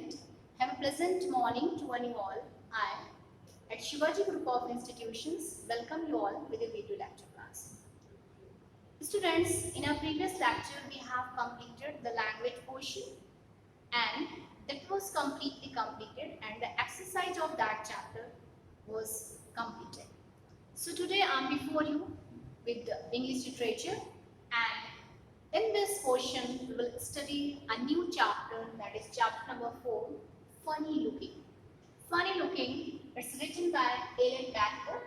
student. Have a pleasant morning to one you all. I, at Shivaji Group of Institutions, welcome you all with a video lecture class. Students, in our previous lecture, we have completed the language portion and that was completely completed and the exercise of that chapter was completed. So today I am before you with English literature, and in this portion we will study a new chapter, that is chapter number 4, Funny Looking. Funny Looking, it's written by Alan Backer.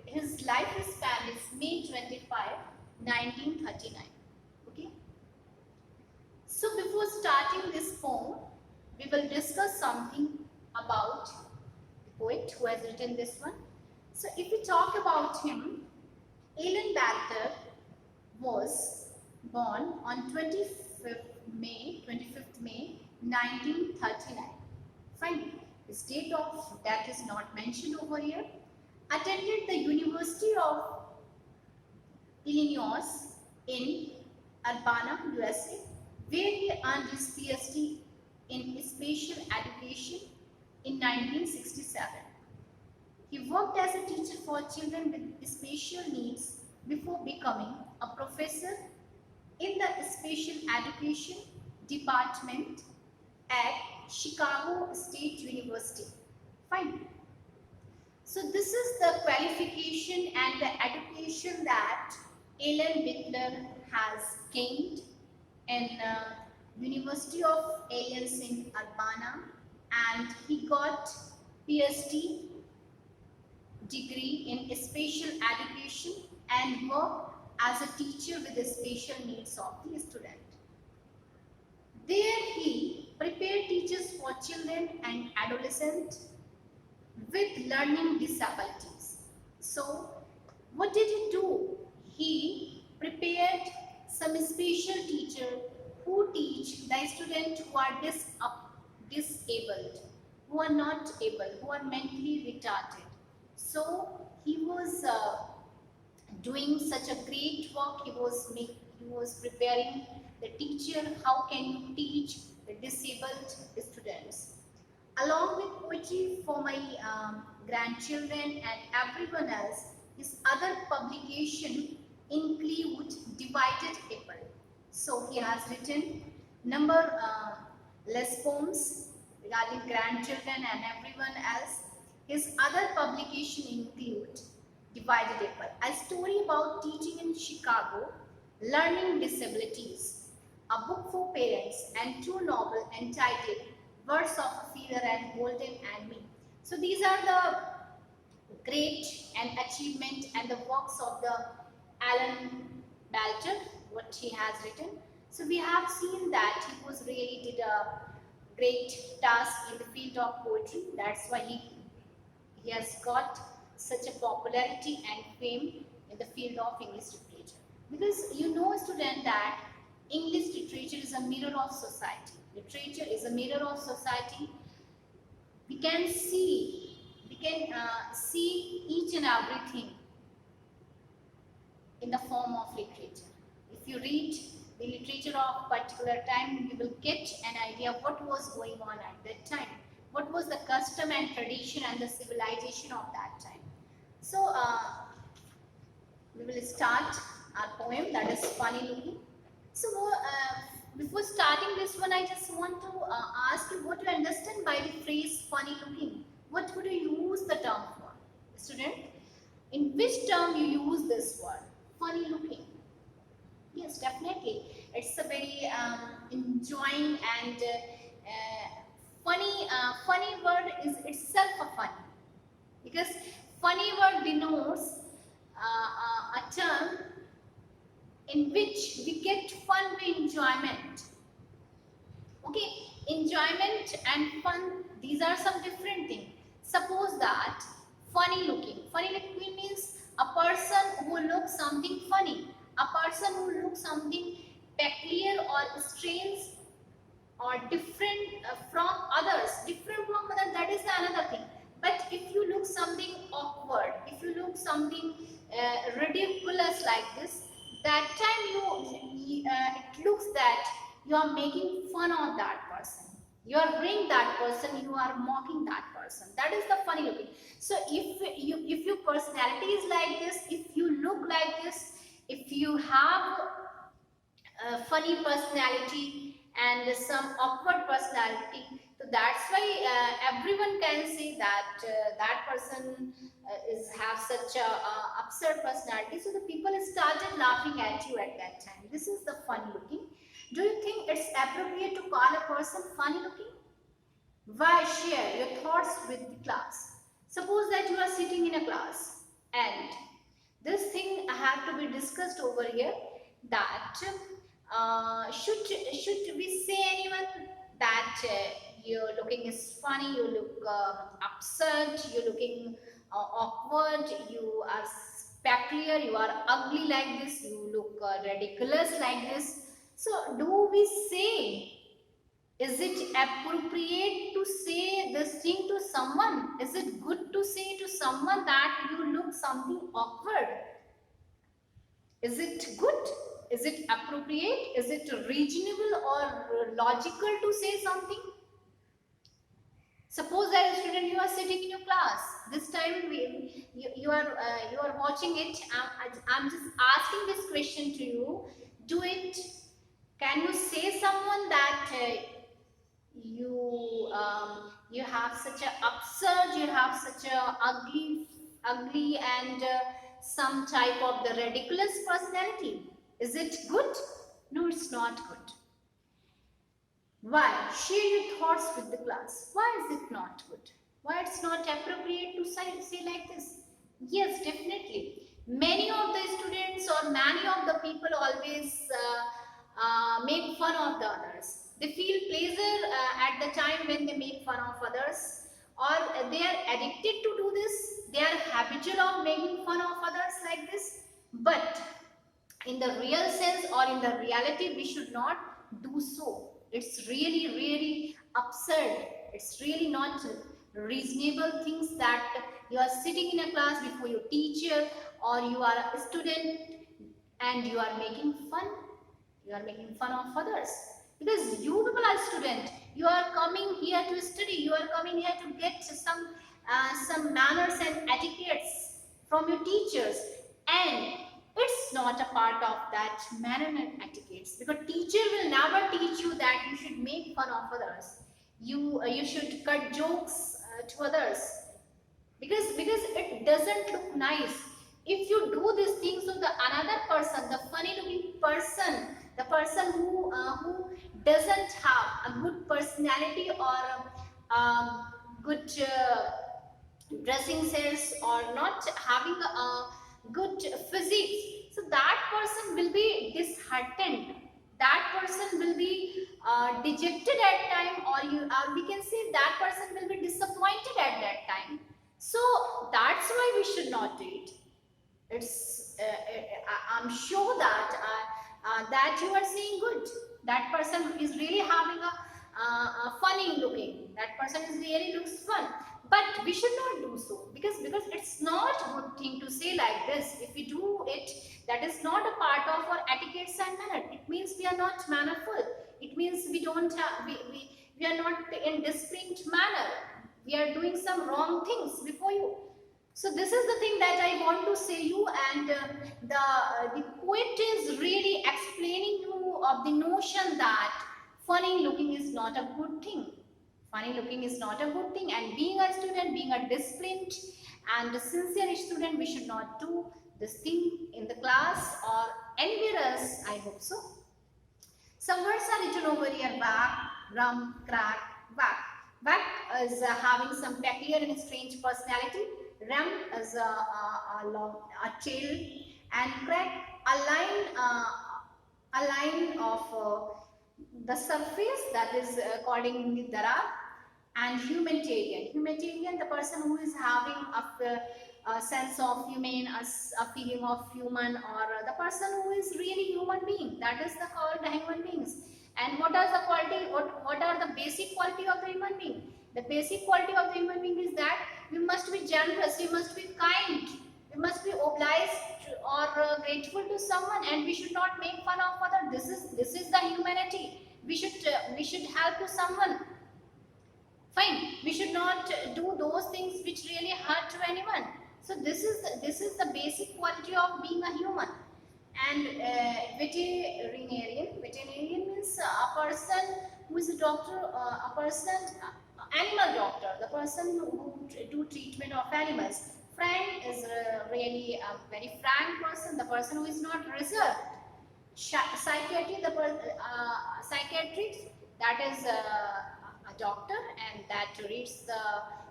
His lifespan is May 25, 1939. Okay. So before starting this poem, we will discuss something about the poet who has written this one. So if we talk about him, Alan Backer was born on 25th May 1939. Fine. His date of death is not mentioned over here. Attended the University of Illinois in Urbana, USA, where he earned his PhD in special education in 1967. He worked as a teacher for children with special needs before becoming a professor in the special education department at Chicago State University. Fine. So this is the qualification and the education that Alan Backer has gained in University of Illinois in Urbana, and he got PhD degree in special education and worked as a teacher with the special needs of the student. There he prepared teachers for children and adolescents with learning disabilities. So what did he do? He prepared some special teacher who teach the students who are disabled, who are not able, who are mentally retarded. So he was doing such a great work. He was preparing the teacher, how can you teach the disabled students. Along with poetry for my grandchildren and everyone else, his other publication include Divided Apple. So he has written less poems regarding grandchildren and everyone else. His other publication include Divided Apple, a story about teaching in Chicago, learning disabilities, a book for parents, and 2 novels entitled Words of Fear and Golden and Me. So these are the great and achievement and the works of the Alan Backer, what he has written. So we have seen that he was really did a great task in the field of poetry. That's why he has got such a popularity and fame in the field of English literature. Because you know, student, that English literature is a mirror of society. Literature is a mirror of society. We can see each and everything in the form of literature. If you read the literature of particular time, you will get an idea of what was going on at that time. What was the custom and tradition and the civilization of that time. So we will start our poem, that is Funny Looking. So before starting this one, I just want to ask you what you understand by the phrase funny looking. What would you use the term for? Student, in which term you use this word? Funny looking. Yes, definitely. It's a very enjoying and funny word is itself a funny. Because funny word denotes a term in which we get fun with enjoyment. Okay, enjoyment and fun, these are some different things. Suppose that funny looking means a person who looks something funny, a person who looks something peculiar or strange or different from others. Different from others, that is another thing. But if you look something awkward, if you look something ridiculous like this, that time it looks that you are making fun of that person. You are bringing that person, you are mocking that person. That is the funny looking. So if your personality is like this, if you look like this, if you have a funny personality and some awkward personality, so that's why everyone can say that that person is have such a absurd personality. So the people started laughing at you at that time. This is the funny looking. Do you think it's appropriate to call a person funny looking? Why? Share your thoughts with the class. Suppose that you are sitting in a class and this thing have to be discussed over here, that should we say anyone that you're looking is funny, you look absurd, you're looking awkward, you are peculiar, you are ugly like this, you look ridiculous like this. So do we say, is it appropriate to say this thing to someone? Is it good to say to someone that you look something awkward? Is it good? Is it appropriate? Is it reasonable or logical to say something? Suppose that a student, you are sitting in your class. This time you are watching it. I'm just asking this question to you. Do it. Can you say someone that you have such a absurd, you have such a ugly and some type of the ridiculous personality? Is it good? No, it's not good. Why? Share your thoughts with the class. Why is it not good? Why it's not appropriate to say like this? Yes, definitely. Many of the students or many of the people always make fun of the others. They feel pleasure at the time when they make fun of others, or they are addicted to do this. They are habitual of making fun of others like this. But in the real sense or in the reality, we should not do so. It's really absurd. It's really not reasonable things that you are sitting in a class before your teacher or you are a student and you are making fun. You are making fun of others. Because you people are student, you are coming here to study, you are coming here to get some manners and etiquettes from your teachers, and it's not a part of that manner and etiquettes, because teacher will never teach you that you should make fun of others, you should cut jokes to others, because it doesn't look nice. If you do these things to the another person, the funny looking person, the person who doesn't have a good personality or good dressing sense or not having a good physique, so that person will be disheartened. That person will be dejected at time, or we can say that person will be disappointed at that time. So that's why we should not do it. It's I'm sure that that you are saying good. That person is really having a funny looking. That person is really looks fun. But we should not do so, because it's not a good thing to say like this. If we do it, that is not a part of our etiquettes and manner. It means we are not mannerful. It means we don't have, we are not in disciplined manner. We are doing some wrong things before you. So this is the thing that I want to say you, and the poet is really explaining you of the notion that funny looking is not a good thing. Funny looking is not a good thing, and being a student, being a disciplined and a sincere student, we should not do this thing in the class or anywhere else. I hope so. Some words are written over here: whack, rum, crack, whack. Whack is having some peculiar and strange personality. Rum is a chill, and crack a line of the surface, that is according to Dara. And humanitarian, the person who is having a sense of human, a feeling of human, or the person who is really human being, that is called the human beings. And what are the quality, what are the basic quality of the human being? The basic quality of the human being is that we must be generous, we must be kind, we must be obliged or grateful to someone, and we should not make fun of others. This is the humanity. We should help to someone. Fine, we should not do those things which really hurt to anyone. So this is the basic quality of being a human. And veterinarian means a person who is a doctor, a person, animal doctor, the person who do treatment of animals. Frank is really a very frank person, the person who is not reserved. Psychiatry, psychiatrist, that is a doctor, and that reads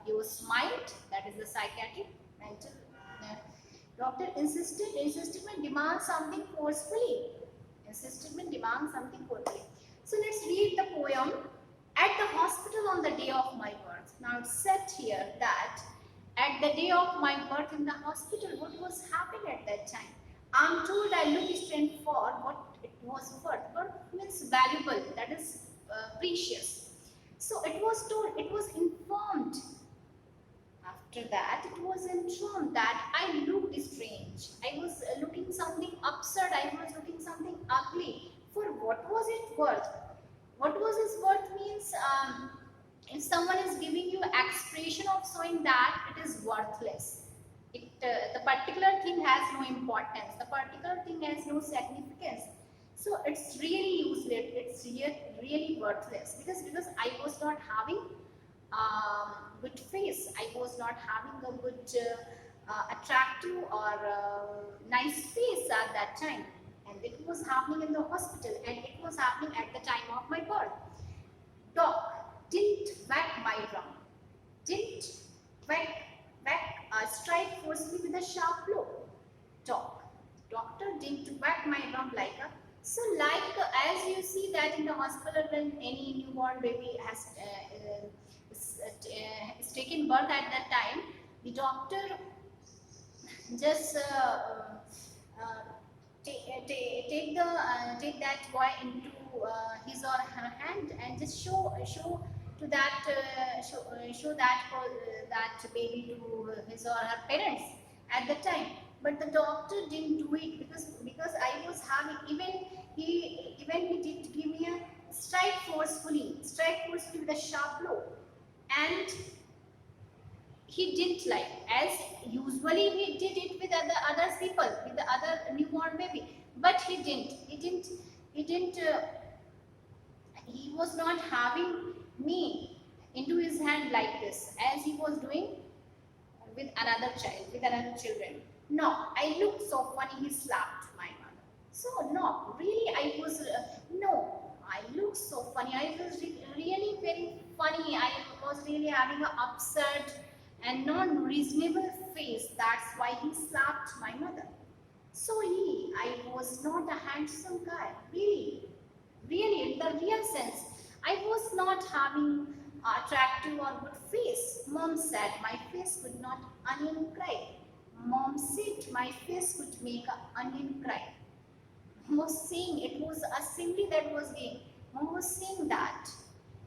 your mind, that is the psychiatric mental. Doctor insisted means demand something forcefully. Insisted means demand something forcefully. So let's read the poem. At the hospital on the day of my birth. Now it's said here that at the day of my birth in the hospital, what was happening at that time? I'm told I look stand for what it was worth. Worth means valuable, that is precious. So it was told, it was informed. After that, it was informed that I looked strange. I was looking something absurd. I was looking something ugly. For what was it worth? What was its worth means if someone is giving you expression of showing that it is worthless. The particular thing has no importance. The particular thing has no significance. So it's really useless. It's really worthless because I was not having good face. I was not having a good attractive or nice face at that time, and it was happening in the hospital, and it was happening at the time of my birth. Doc didn't whack my drum, didn't strike forcefully with a sharp blow. Doctor didn't whack my drum like a. So like as you see that in the hospital when any newborn baby has is taken birth at that time, the doctor just take that boy into his or her hand and just show to that show that that baby to his or her parents at the time. But the doctor didn't do it because I was having he did give me a strike forcefully with a sharp blow, and he didn't like, as usually he did it with other people, with the other newborn baby, but he was not having me into his hand like this as he was doing with another child, with another children. No, I looked so funny, he slapped my mother. So no, really I was I looked so funny, I was really very funny, I was really having an upset and non-reasonable face. That's why he slapped my mother. So I was not a handsome guy, really, in the real sense. I was not having attractive or good face. Mom said my face could not onion cry. Mom said my face could make an onion cry. Mom was saying, it was assembly that was being. Mom was saying that.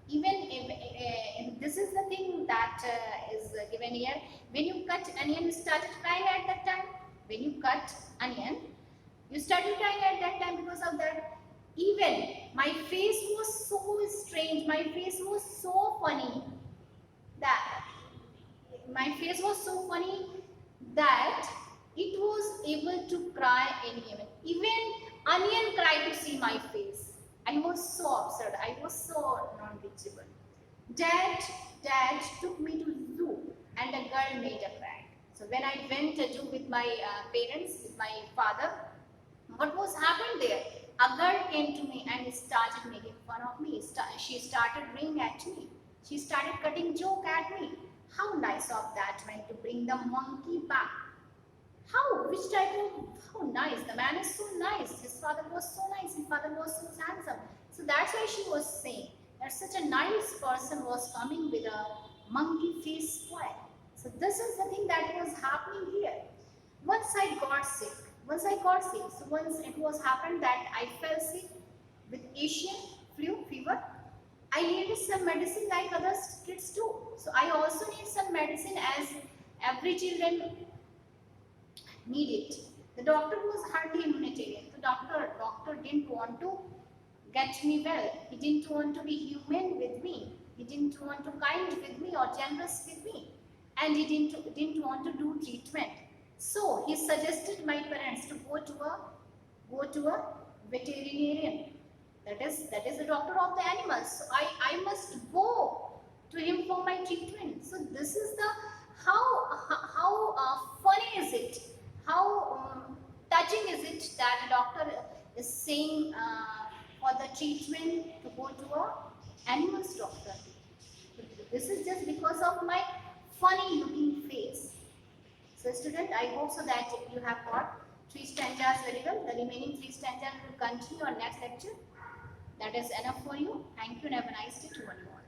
Even if this is the thing that is given here, when you cut onion, you started crying at that time. When you cut onion, you started crying at that time because of that. Even my face was so strange, my face was so funny that it was able to cry anyone. Even onion cried to see my face. I was so absurd. I was so non-reachable. Dad took me to zoo, and a girl made a prank. So when I went to zoo with my parents, with my father, what was happened there? A girl came to me and started making fun of me. She started ringing at me. She started cutting joke at me. How nice of that man to bring the monkey back. How? Which type of? How nice. The man is so nice. His father was so nice. His father was so handsome. So that's why she was saying that such a nice person was coming with a monkey face boy. So this is the thing that was happening here. Once I got sick. So once it was happened that I fell sick with Asian flu fever. I needed some medicine like other kids too. So I also need some medicine as every children need it. The doctor was hardly humanitarian. The doctor didn't want to get me well. He didn't want to be human with me. He didn't want to kind with me or generous with me, and he didn't want to do treatment. So he suggested my parents to go to a veterinarian. That is the doctor of the animals. So I must go to him for my treatment. So this is the how funny is it? How touching is it that a doctor is saying for the treatment to go to a animals doctor. This is just because of my funny looking face. So student, I hope so that you have got 3 stanzas very well. The remaining 3 stanzas will continue on next lecture. That is enough for you. Thank you and have a nice day to one more.